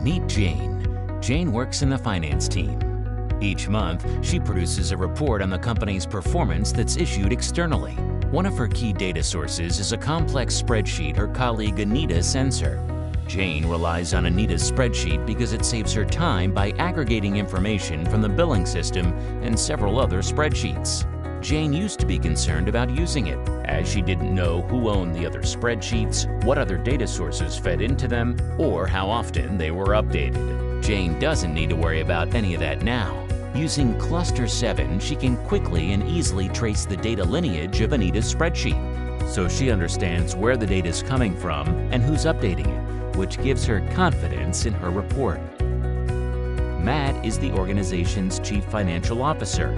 Meet Jane. Jane works in the finance team. Each month, she produces a report on the company's performance that's issued externally. One of her key data sources is a complex spreadsheet her colleague Anita sends her. Jane relies on Anita's spreadsheet because it saves her time by aggregating information from the billing system and several other spreadsheets. Jane used to be concerned about using it, as she didn't know who owned the other spreadsheets, what other data sources fed into them, or how often they were updated. Jane doesn't need to worry about any of that now. Using ClusterSeven, she can quickly and easily trace the data lineage of Anita's spreadsheet, so she understands where the data is coming from and who's updating it, which gives her confidence in her report. Matt is the organization's chief financial officer.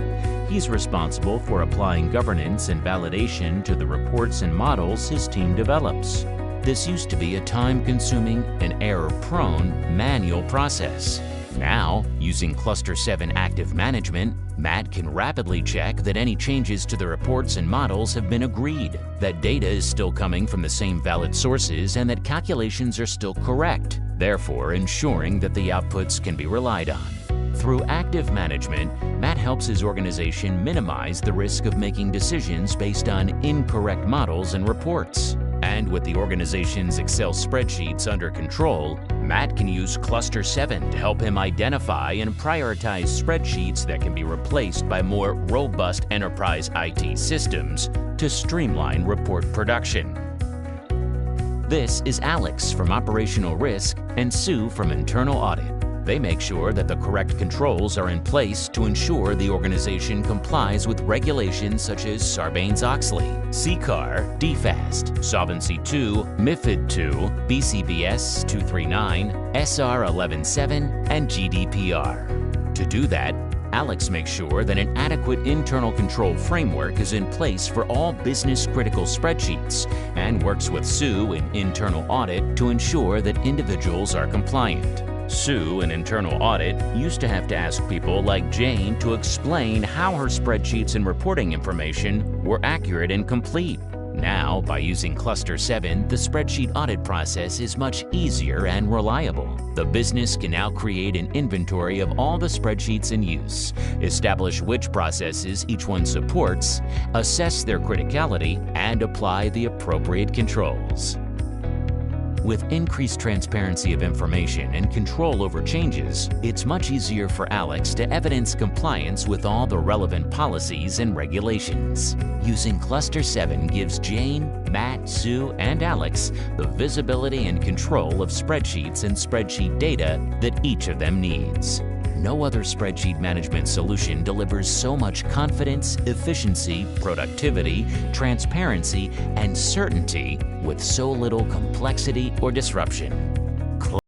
He's responsible for applying governance and validation to the reports and models his team develops. This used to be a time-consuming and error-prone manual process. Now, using ClusterSeven Active Management, Matt can rapidly check that any changes to the reports and models have been agreed, that data is still coming from the same valid sources, and that calculations are still correct, therefore ensuring that the outputs can be relied on. Through active management, Matt helps his organization minimize the risk of making decisions based on incorrect models and reports. And with the organization's Excel spreadsheets under control, Matt can use ClusterSeven to help him identify and prioritize spreadsheets that can be replaced by more robust enterprise IT systems to streamline report production. This is Alex from Operational Risk and Sue from Internal Audit. They make sure that the correct controls are in place to ensure the organization complies with regulations such as Sarbanes-Oxley, CCAR, DFAST, Solvency II, MiFID II, BCBS 239, SR 11.7, and GDPR. To do that, Alex makes sure that an adequate internal control framework is in place for all business-critical spreadsheets and works with Sue in Internal Audit to ensure that individuals are compliant. Sue in Internal Audit used to have to ask people like Jane to explain how her spreadsheets and reporting information were accurate and complete. Now, by using ClusterSeven, the spreadsheet audit process is much easier and reliable. The business can now create an inventory of all the spreadsheets in use, establish which processes each one supports, assess their criticality, and apply the appropriate controls. With increased transparency of information and control over changes, it's much easier for Alex to evidence compliance with all the relevant policies and regulations. Using ClusterSeven gives Jane, Matt, Sue, and Alex the visibility and control of spreadsheets and spreadsheet data that each of them needs. No other spreadsheet management solution delivers so much confidence, efficiency, productivity, transparency, and certainty with so little complexity or disruption.